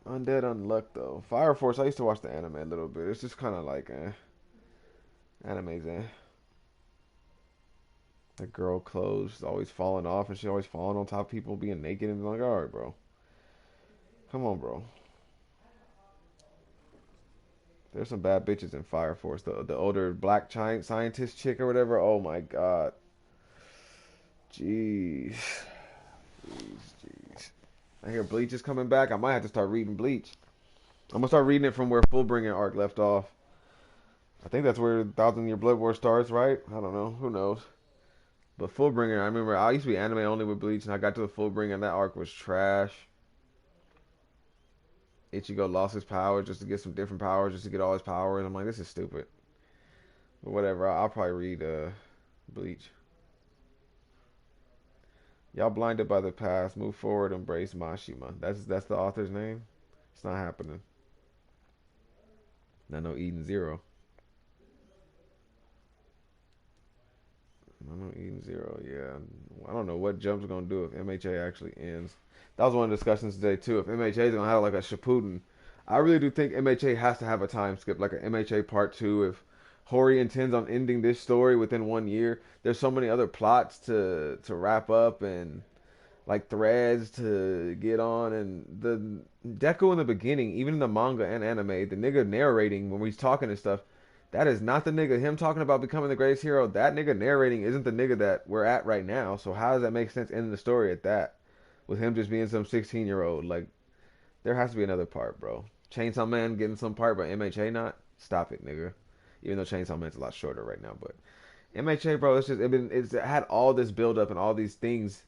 Speaker 1: Undead Unluck though. Fire Force. I used to watch the anime a little bit. It's just kind of like anime's that girl clothes is always falling off and she always falling on top of people being naked and like, all right, bro. Come on, bro. There's some bad bitches in Fire Force. The older black giant scientist chick or whatever. Oh my god. Jeez. Jeez. I hear Bleach is coming back. I might have to start reading Bleach. I'm gonna start reading it from where Fullbringer arc left off. I think that's where Thousand Year Blood War starts, right? I don't know. Who knows? But Fullbringer, I remember I used to be anime only with Bleach, and I got to the Fullbringer, and that arc was trash. Ichigo lost his power just to get some different powers, just to get all his power, and I'm like, this is stupid. But whatever, I'll probably read Bleach. Y'all blinded by the past. Move forward, embrace Mashima. That's the author's name. It's not happening. Not no Eden Zero. I know Eden Zero, yeah. I don't know what Jump's gonna do if MHA actually ends. That was one of the discussions today too. If MHA is gonna have like a Shippuden, I really do think MHA has to have a time skip, like an MHA Part 2. If Hori intends on ending this story within 1 year, there's so many other plots to wrap up and like threads to get on. And the Deku in the beginning, even in the manga and anime, the nigga narrating when he's talking and stuff, that is not the nigga. Him talking about becoming the greatest hero, that nigga narrating isn't the nigga that we're at right now. So how does that make sense in the story at that? With him just being some 16-year-old. Like, there has to be another part, bro. Chainsaw Man getting some part, but MHA not? Stop it, nigga. Even though Chainsaw Man's a lot shorter right now. But MHA, bro, it's had all this build up and all these things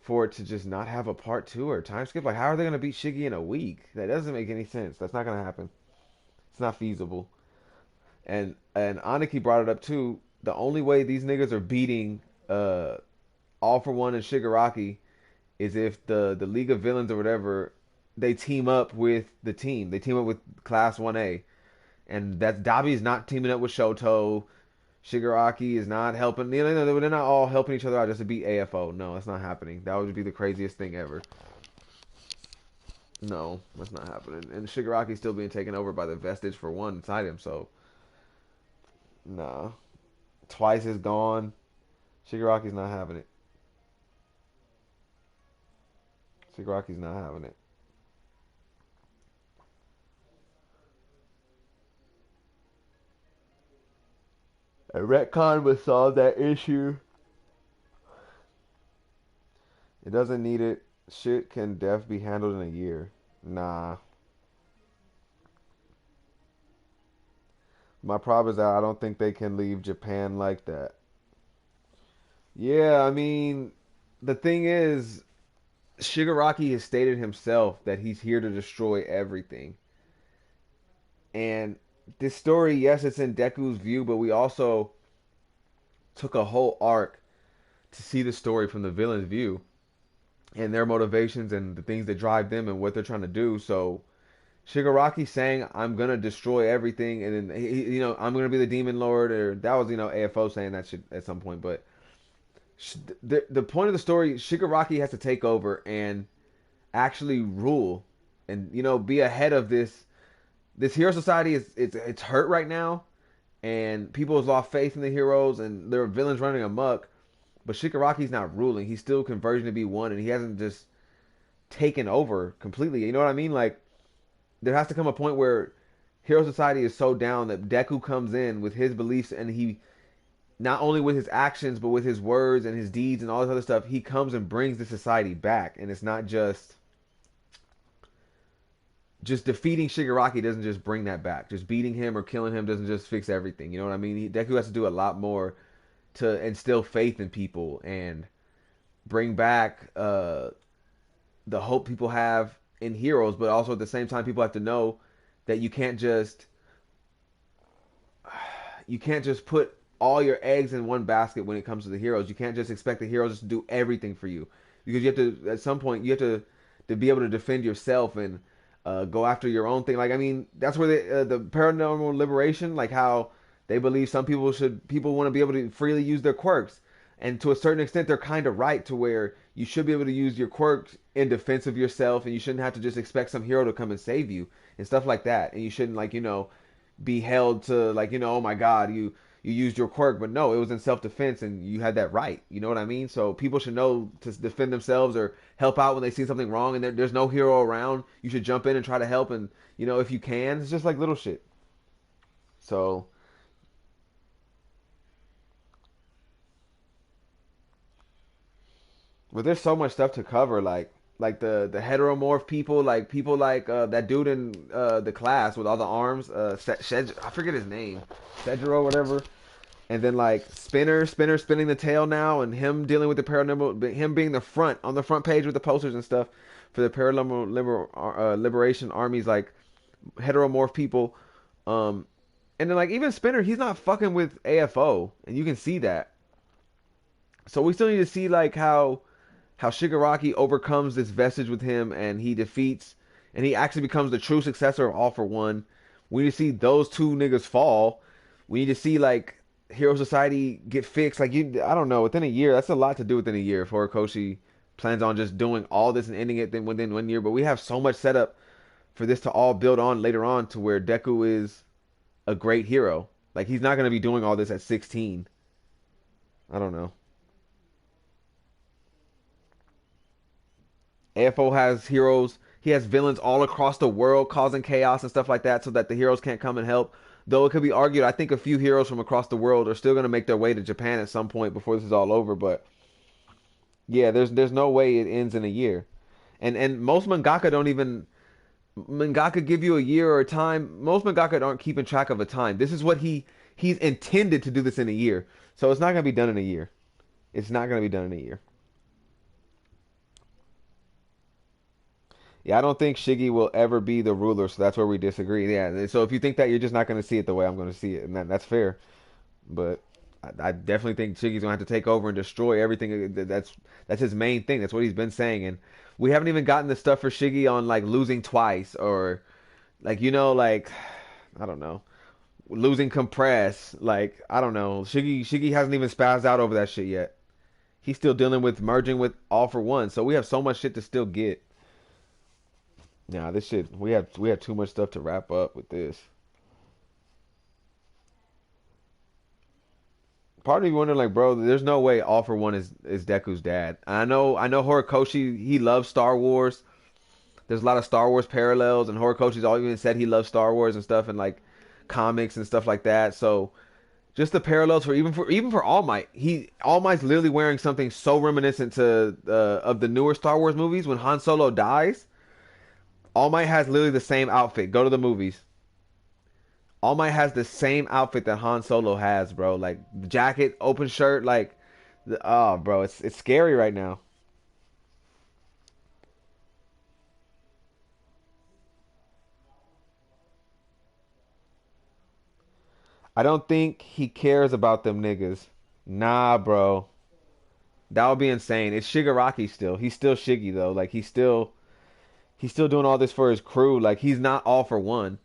Speaker 1: for it to just not have a part 2 or time skip. Like, how are they going to beat Shiggy in a week? That doesn't make any sense. That's not going to happen. It's not feasible. And Aniki brought it up too. The only way these niggas are beating All for One and Shigaraki is if the League of Villains or whatever, they team up with the team. They team up with Class 1A. And that's Dabi's not teaming up with Shoto. Shigaraki is not helping. You know, they're not all helping each other out just to beat AFO. No, that's not happening. That would be the craziest thing ever. No, that's not happening. And Shigaraki's still being taken over by the Vestige for one inside him, so nah. Twice is gone. Shigaraki's not having it. Shigaraki's not having it. A retcon would solve that issue. It doesn't need it. Shit can def be handled in a year. Nah. My problem is that I don't think they can leave Japan like that. Yeah, I mean, the thing is, Shigaraki has stated himself that he's here to destroy everything. And this story, yes, it's in Deku's view, but we also took a whole arc to see the story from the villain's view and their motivations and the things that drive them and what they're trying to do. So Shigaraki saying, "I'm gonna destroy everything," and then I'm gonna be the Demon Lord, or that was AFO saying that shit at some point. But the point of the story, Shigaraki has to take over and actually rule, and be ahead of this. This hero society is it's hurt right now, and people have lost faith in the heroes, and there are villains running amok. But Shigaraki's not ruling; he's still converging to be one, and he hasn't just taken over completely. You know what I mean? Like, there has to come a point where Hero Society is so down that Deku comes in with his beliefs, and he, not only with his actions but with his words and his deeds and all this other stuff, he comes and brings the society back. And it's not just defeating Shigaraki doesn't just bring that back. Just beating him or killing him doesn't just fix everything. You know what I mean? Deku has to do a lot more to instill faith in people and bring back the hope people have in heroes, but also at the same time, people have to know that you can't just put all your eggs in one basket when it comes to the heroes. You can't just expect the heroes to do everything for you, because you have to, at some point you have to be able to defend yourself and go after your own thing. Like, I mean, that's where the paranormal liberation, like how they believe some people want to be able to freely use their quirks, and to a certain extent they're kind of right, to where you should be able to use your quirks in defense of yourself, and you shouldn't have to just expect some hero to come and save you and stuff like that. And you shouldn't, like, be held to, like, oh my god, you used your quirk, but no, it was in self-defense and you had that right. You know what I mean? So people should know to defend themselves or help out when they see something wrong, and there's no hero around. You should jump in and try to help, and if you can, it's just like little shit. So, but there's so much stuff to cover, like the heteromorph people, like people like that dude in the class with all the arms, I forget his name, Sejiro, whatever. And then like Spinner spinning the tail now, and him dealing with the paranormal, him being the front on the front page with the posters and stuff for the liberation armies, like heteromorph people. And then like even Spinner, he's not fucking with AFO, and you can see that. So we still need to see like how Shigaraki overcomes this vestige with him, and he defeats, and he actually becomes the true successor of All for One. We need to see those two niggas fall. We need to see like Hero Society get fixed. Like, I don't know, within a year, that's a lot to do within a year if Horikoshi plans on just doing all this and ending it then within 1 year. But we have so much setup for this to all build on later on, to where Deku is a great hero. Like, he's not going to be doing all this at 16. I don't know. AFO has heroes. He has villains all across the world causing chaos and stuff like that, so that the heroes can't come and help. Though it could be argued, I think a few heroes from across the world are still going to make their way to Japan at some point before this is all over. But yeah, there's no way it ends in a year. And most mangaka don't even, mangaka give you a year or a time. Most mangaka aren't keeping track of a time. This is what he's intended to do this in a year. So it's not going to be done in a year. It's not going to be done in a year. Yeah, I don't think Shiggy will ever be the ruler, so that's where we disagree. Yeah, so if you think that, you're just not going to see it the way I'm going to see it, and that's fair. But I definitely think Shiggy's going to have to take over and destroy everything. That's his main thing. That's what he's been saying, and we haven't even gotten the stuff for Shiggy on like losing twice, or like like I don't know, losing compress. Like, I don't know. Shiggy hasn't even spazzed out over that shit yet. He's still dealing with merging with All for One, so we have so much shit to still get. Nah, this shit, we had too much stuff to wrap up with this. Part of me wondering, like, bro, there's no way All for One is Deku's dad. I know Horikoshi, he loves Star Wars. There's a lot of Star Wars parallels, and Horikoshi's all even said he loves Star Wars and stuff, and like comics and stuff like that. So just the parallels for All Might. All Might's literally wearing something so reminiscent to of the newer Star Wars movies. When Han Solo dies, All Might has literally the same outfit. Go to the movies. All Might has the same outfit that Han Solo has, bro. Like the jacket, open shirt, like oh, bro, it's scary right now. I don't think he cares about them niggas. Nah, bro. That would be insane. It's Shigaraki still. He's still Shiggy though. Like he's still doing all this for his crew. Like, he's not All for One.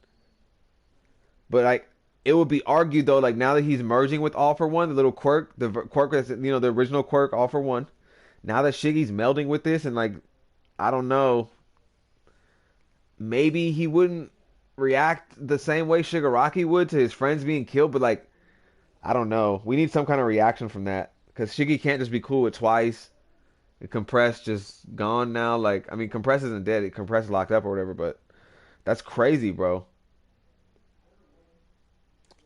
Speaker 1: But like, it would be argued though, like now that he's merging with All for One, the little quirk, quirk that's the original quirk, All for One. Now that Shiggy's melding with this, and like, I don't know, maybe he wouldn't react the same way Shigaraki would to his friends being killed. But like, I don't know. We need some kind of reaction from that, because Shiggy can't just be cool with twice. Compress just gone now. Like, I mean, Compress isn't dead. Compress is locked up or whatever. But That's crazy, bro.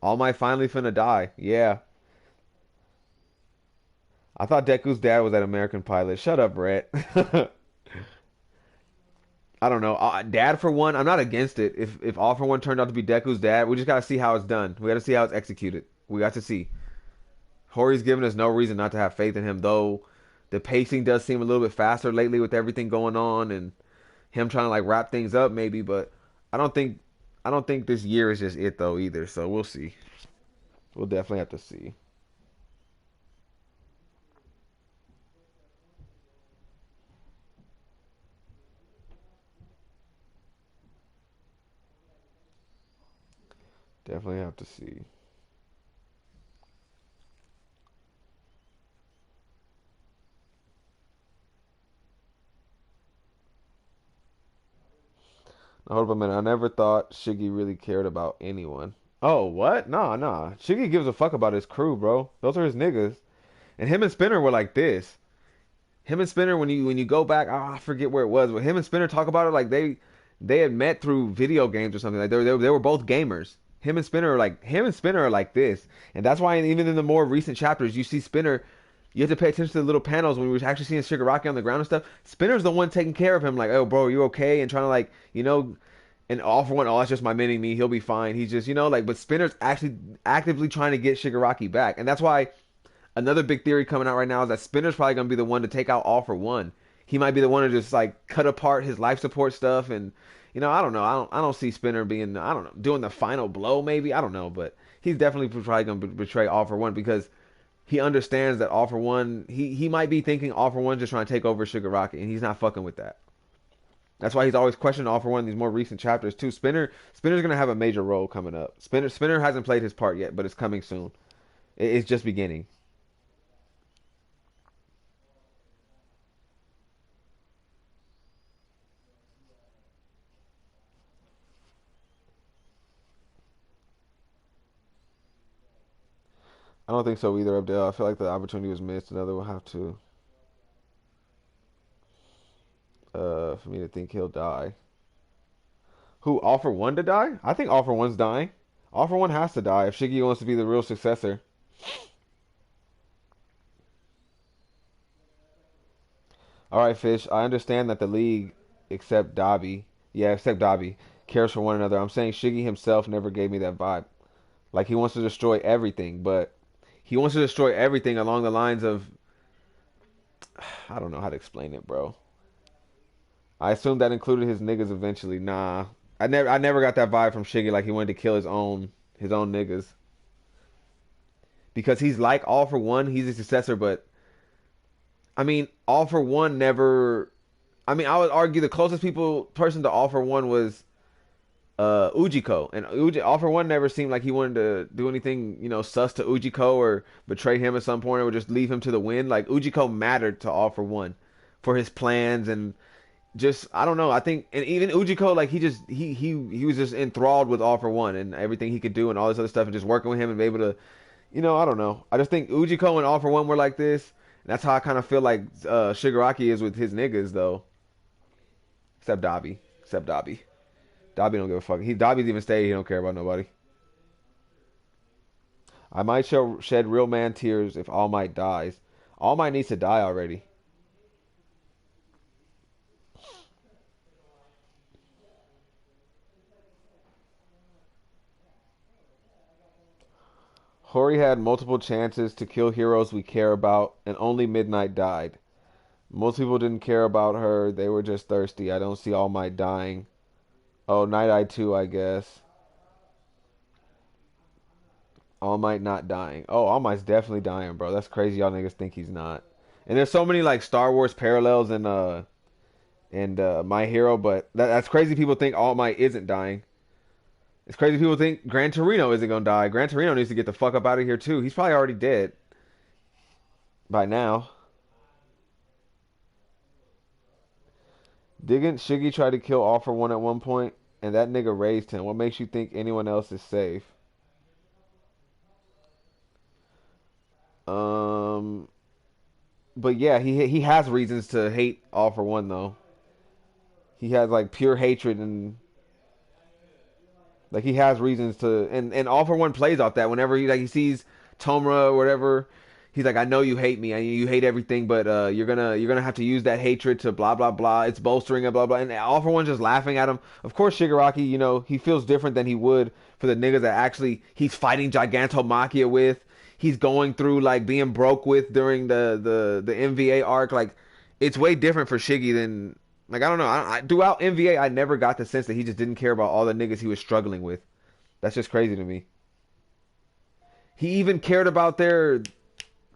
Speaker 1: All Might finally finna die. Yeah. I thought Deku's dad was that American pilot. Shut up, Brett. I don't know. Dad for one, I'm not against it. If All for One turned out to be Deku's dad, we just gotta see how it's done. We gotta see how it's executed. We got to see. Hori's given us no reason not to have faith in him, though. The pacing does seem a little bit faster lately with everything going on and him trying to like wrap things up, maybe. But I don't think I don't think this year is just it though either. So we'll see. We'll definitely have to see. Definitely have to see. Now, hold up a minute. I never thought Shiggy really cared about anyone. Oh, what? Nah, nah. Shiggy gives a fuck about his crew, bro. Those are his niggas. And him and Spinner were like this. Him and Spinner, when you go back, I forget where it was, but him and Spinner talk about it like they had met through video games or something. Like they were both gamers. Him and Spinner are like this, and that's why even in the more recent chapters, you see Spinner. You have to pay attention to the little panels when we were actually seeing Shigaraki on the ground and stuff. Spinner's the one taking care of him, like, oh, bro, you okay? And trying to like, and all for one, oh, that's just my mini me. He'll be fine. He's just, like, but Spinner's actually actively trying to get Shigaraki back, and that's why another big theory coming out right now is that Spinner's probably gonna be the one to take out All for One. He might be the one to just like cut apart his life support stuff, and I don't know. I don't see Spinner being, I don't know, doing the final blow. Maybe I don't know, but he's definitely probably gonna betray All for One because he understands that All for One. He might be thinking All for One just trying to take over Shigaraki, and he's not fucking with that. That's why he's always questioning All for One in these more recent chapters too. Spinner's gonna have a major role coming up. Spinner hasn't played his part yet, but it's coming soon. It's just beginning. I don't think so either, Abdel. I feel like the opportunity was missed. Another will have to, for me to think he'll die. Who, All for One to die? I think All for One's dying. All for One has to die if Shiggy wants to be the real successor. Alright, Fish, I understand that the League, except Dabi, yeah, except Dabi, cares for one another. I'm saying Shiggy himself never gave me that vibe. Like he wants to destroy everything, but he wants to destroy everything along the lines of, I don't know how to explain it, bro. I assume that included his niggas eventually. Nah, I never got that vibe from Shiggy like he wanted to kill his own niggas because he's like All for One. He's a successor, but I mean, All for One never. I mean, I would argue the closest person to All for One was Ujiko, and All for One never seemed like he wanted to do anything, sus to Ujiko or betray him at some point or just leave him to the wind. Like Ujiko mattered to All for One for his plans and just I don't know. I think and even Ujiko like he was just enthralled with All for One and everything he could do and all this other stuff and just working with him and be able to, I don't know. I just think Ujiko and All for One were like this. And that's how I kind of feel like Shigaraki is with his niggas though, except Dabi, except Dabi. Dabi don't give a fuck. Dabi's even stayed. He don't care about nobody. I might shed real man tears if All Might dies. All Might needs to die already. Hori had multiple chances to kill heroes we care about, and only Midnight died. Most people didn't care about her. They were just thirsty. I don't see All Might dying. Oh, Night Eye too, I guess. All Might not dying. Oh, All Might's definitely dying, bro. That's crazy. Y'all niggas think he's not. And there's so many like Star Wars parallels and My Hero, but that's crazy. People think All Might isn't dying. It's crazy. People think Gran Torino isn't gonna die. Gran Torino needs to get the fuck up out of here too. He's probably already dead by now. Didn't Shiggy try to kill All for One at one point, and that nigga raised him? What makes you think anyone else is safe? Um, but yeah, he has reasons to hate All for One though. He has like pure hatred and Like he has reasons to, and All for One plays off that. Whenever he sees Tomura or whatever, he's like, I know you hate me, and you hate everything, but you're gonna have to use that hatred to blah blah blah. It's bolstering and blah blah. And All for One's just laughing at him. Of course, Shigaraki, he feels different than he would for the niggas that actually he's fighting Gigantomachia with. He's going through like being broke with during the MVA arc. Like it's way different for Shiggy than like I don't know. Throughout MVA, I never got the sense that he just didn't care about all the niggas he was struggling with. That's just crazy to me. He even cared about their.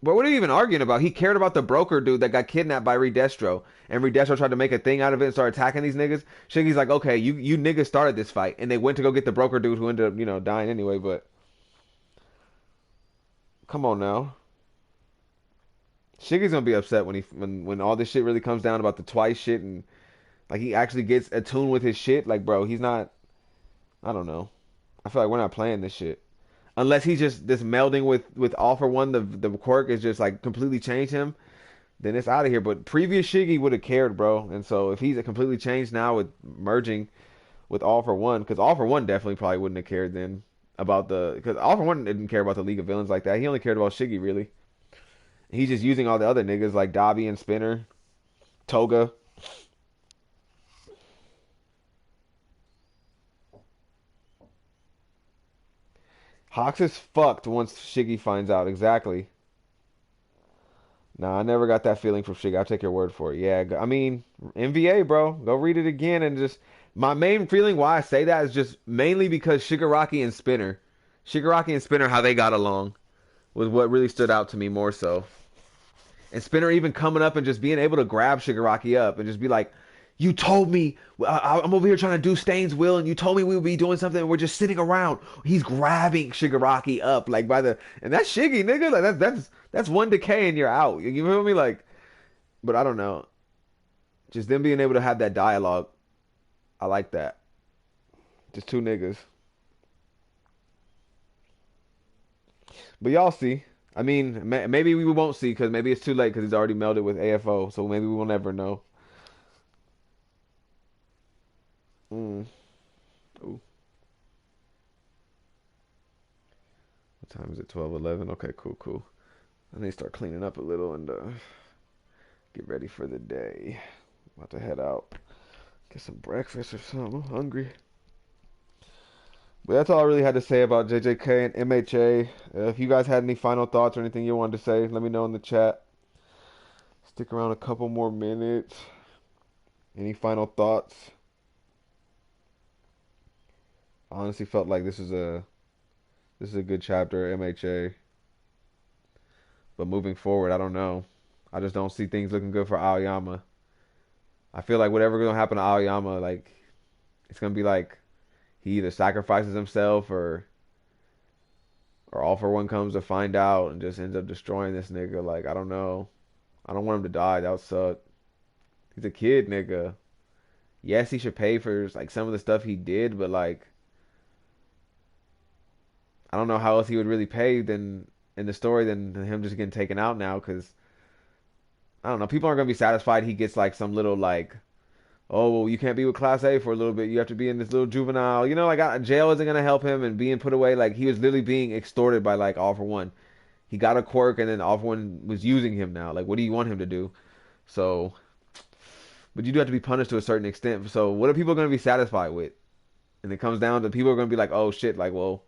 Speaker 1: What are you even arguing about? He cared about the broker dude that got kidnapped by Redestro, and Redestro tried to make a thing out of it and started attacking these niggas. Shiggy's like, okay, you niggas started this fight, and they went to go get the broker dude who ended up dying anyway. But come on now, Shiggy's gonna be upset when all this shit really comes down about the twice shit and like he actually gets attuned with his shit. Like, bro, he's not. I don't know. I feel like we're not playing this shit unless he's just this melding with All for One. The quirk is just like completely changed him. Then it's out of here. But previous Shiggy would have cared, bro. And so if he's completely changed now with merging with All for One, because All for One definitely probably wouldn't have cared then about because All for One didn't care about the League of Villains like that. He only cared about Shiggy really. He's just using all the other niggas like Dabi and Spinner, Toga. Hawks is fucked once Shiggy finds out. Exactly. Nah, I never got that feeling from Shiggy. I'll take your word for it. Yeah, I mean, MVA, bro. Go read it again and just... My main feeling why I say that is just mainly because Shigaraki and Spinner. Shigaraki and Spinner, how they got along was what really stood out to me more so. And Spinner even coming up and just being able to grab Shigaraki up and just be like, you told me I'm over here trying to do Stain's will, and you told me we would be doing something, and we're just sitting around. He's grabbing Shigaraki up like by the, and that's Shiggy, nigga. Like that's one decay and you're out. You feel me? Like, but I don't know. Just them being able to have that dialogue, I like that. Just two niggas. But y'all see. I mean, maybe we won't see because maybe it's too late because he's already melded with AFO, so maybe we will never know. Mm. Ooh. What time is it? 12:11. Okay, cool. I need to start cleaning up a little and get ready for the day. About to head out, get some breakfast or something. I'm hungry. But that's all I really had to say about JJK and MHA. If you guys had any final thoughts or anything you wanted to say, let me know in the chat. Stick around a couple more minutes. Any final thoughts? I honestly felt like this is a good chapter, MHA. But moving forward, I don't know. I just don't see things looking good for Aoyama. I feel like whatever's gonna happen to Aoyama, like it's gonna be like he either sacrifices himself or All for One comes to find out and just ends up destroying this nigga. Like, I don't know. I don't want him to die. That would suck. He's a kid, nigga. Yes, he should pay for like some of the stuff he did, but like I don't know how else he would really pay than in the story than him just getting taken out now. Because I don't know, people aren't gonna be satisfied. He gets like some little like, oh well, you can't be with Class A for a little bit. You have to be in this little juvenile. Like jail isn't gonna help him, and being put away. Like he was literally being extorted by like All for One. He got a quirk, and then All for One was using him now. Like, what do you want him to do? So, but you do have to be punished to a certain extent. So, what are people gonna be satisfied with? And it comes down to people are gonna be like, oh shit, like well.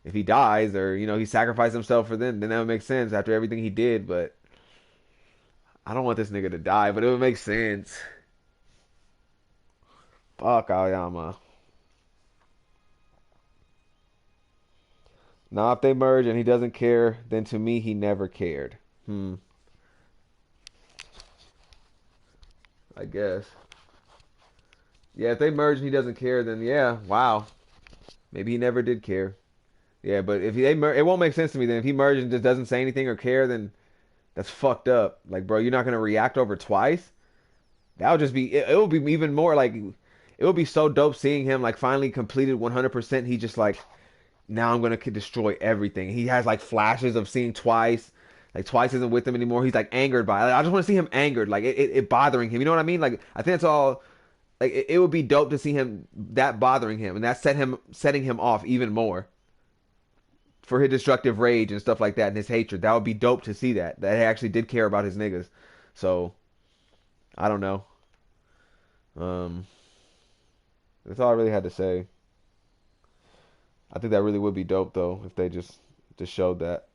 Speaker 1: If he dies or, he sacrificed himself for them, then that would make sense after everything he did. But I don't want this nigga to die, but it would make sense. Fuck Aoyama. Now, if they merge and he doesn't care, then to me, he never cared. I guess. Yeah, if they merge and he doesn't care, then yeah, wow. Maybe he never did care. Yeah, but if it won't make sense to me then. If he merges and just doesn't say anything or care, then that's fucked up. Like, bro, you're not gonna react over twice. That would just be. It would be even more like. It would be so dope seeing him like finally completed 100%. He just like, now I'm gonna destroy everything. He has like flashes of seeing twice. Like twice isn't with him anymore. He's like angered by it. Like, I just want to see him angered. Like it bothering him. You know what I mean? Like I think that's all. Like it would be dope to see him that bothering him, and that setting him off even more for his destructive rage and stuff like that and his hatred. That would be dope to see that he actually did care about his niggas. So I don't know. Um, that's all I really had to say. I think that really would be dope though if they just showed that.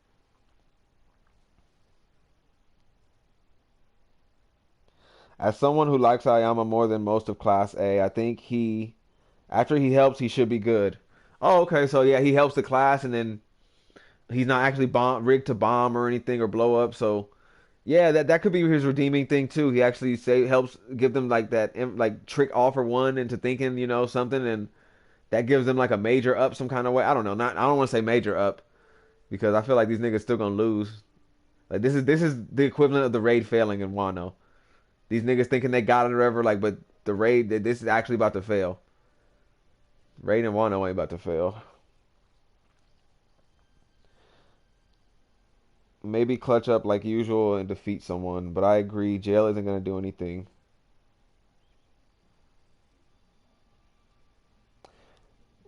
Speaker 1: As someone who likes Aoyama more than most of Class A, I think after he helps, he should be good. Oh, okay. So yeah, he helps the class, and then he's not actually rigged to bomb or anything or blow up. So yeah, that could be his redeeming thing too. He actually helps give them like that like trick all for one into thinking something, and that gives them like a major up some kind of way. I don't know. Not I don't want to say major up because I feel like these niggas still gonna lose. Like this is the equivalent of the raid failing in Wano. These niggas thinking they got it or whatever, like, but the raid, this is actually about to fail. Raid and Wano ain't about to fail. Maybe clutch up like usual and defeat someone, but I agree, jail isn't gonna do anything.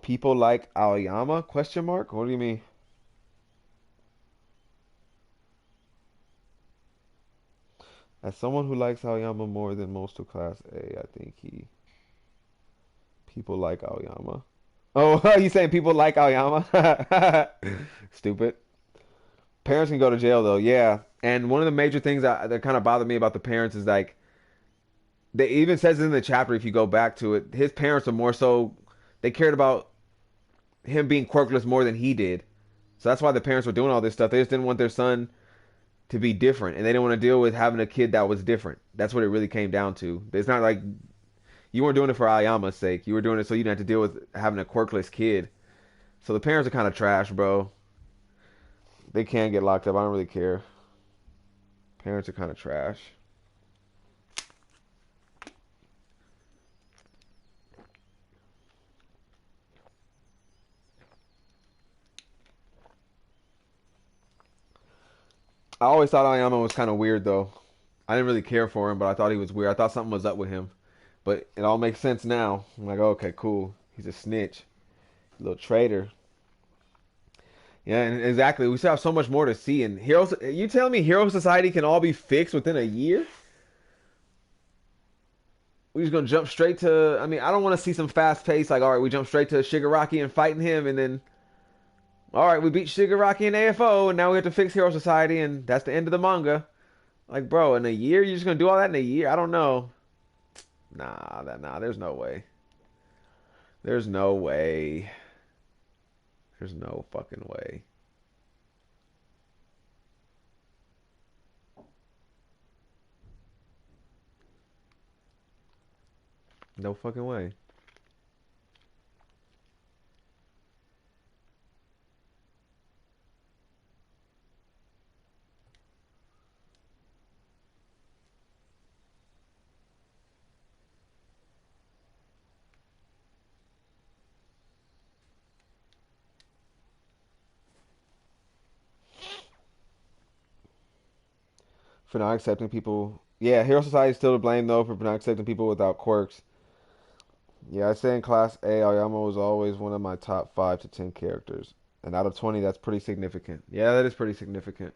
Speaker 1: People like Aoyama? Question mark? What do you mean? As someone who likes Aoyama more than most of Class A, I think people like Aoyama. Oh, you saying people like Aoyama? Stupid. Parents can go to jail though, yeah. And one of the major things that kind of bothered me about the parents is like they even says it in the chapter if you go back to it. His parents are more so they cared about him being quirkless more than he did. So that's why the parents were doing all this stuff. They just didn't want their son to be different, and they didn't want to deal with having a kid that was different. That's what it really came down to. It's not like you weren't doing it for Ayama's sake. You were doing it so you didn't have to deal with having a quirkless kid. So the parents are kind of trash, bro. They can get locked up. I don't really care. Parents are kind of trash. I always thought Ayama was kind of weird, though. I didn't really care for him, but I thought he was weird. I thought something was up with him. But it all makes sense now. I'm like, okay, cool. He's a snitch. A little traitor. Yeah, and exactly. We still have so much more to see. And heroes, you telling me Hero Society can all be fixed within a year? We just gonna jump straight to. I mean, I don't want to see some fast pace. Like, all right, we jump straight to Shigaraki and fighting him, and then, all right, we beat Shigaraki in AFO, and now we have to fix Hero Society, and that's the end of the manga. Like, bro, in a year, you're just gonna do all that in a year? I don't know. Nah. There's no way. There's no way. There's no fucking way. No fucking way. For not accepting people. Yeah, Hero Society is still to blame though for not accepting people without quirks. Yeah, I say in Class A, Aoyama was always one of my top 5 to 10 characters, and out of 20, that's pretty significant. Yeah, that is pretty significant.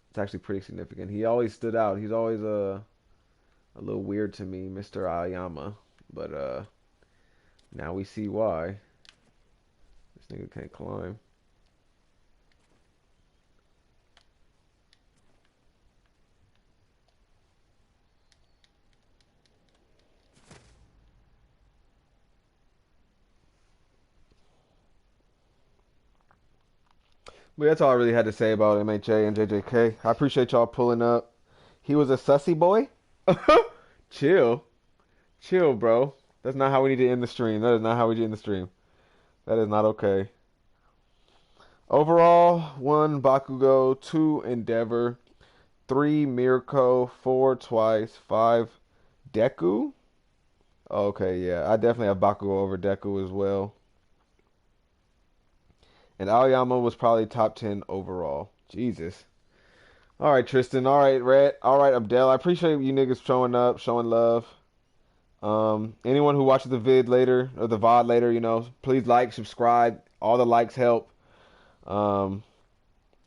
Speaker 1: It's actually pretty significant. He always stood out. He's always a little weird to me, Mr. Aoyama, but now we see why. This nigga can't climb. But that's all I really had to say about MHA and JJK. I appreciate y'all pulling up. He was a sussy boy? Chill. Chill, bro. That's not how we need to end the stream. That is not how we end the stream. That is not okay. Overall, 1 Bakugo, 2 Endeavor, 3 Mirko, 4 Twice, 5 Deku. Okay, yeah. I definitely have Bakugo over Deku as well. And Aoyama was probably top 10 overall. Jesus. All right, Tristan. All right, Red. All right, Abdel. I appreciate you niggas showing up, showing love. Anyone who watches the vid later or the VOD later, please like, subscribe. All the likes help. Um,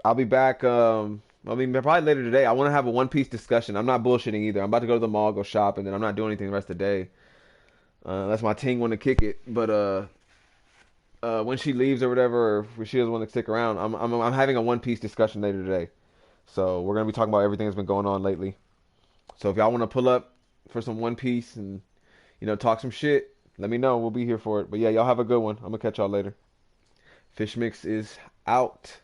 Speaker 1: I'll be back. I mean, probably later today. I want to have a One Piece discussion. I'm not bullshitting either. I'm about to go to the mall, go shop, and then I'm not doing anything the rest of the day. Unless my team want to kick it. But when she leaves or whatever, or if she doesn't want to stick around, I'm having a One Piece discussion later today. So we're gonna be talking about everything that's been going on lately. So if y'all want to pull up for some One Piece and talk some shit, let me know. We'll be here for it. But yeah, y'all have a good one. I'm gonna catch y'all later. Fishmixx is out.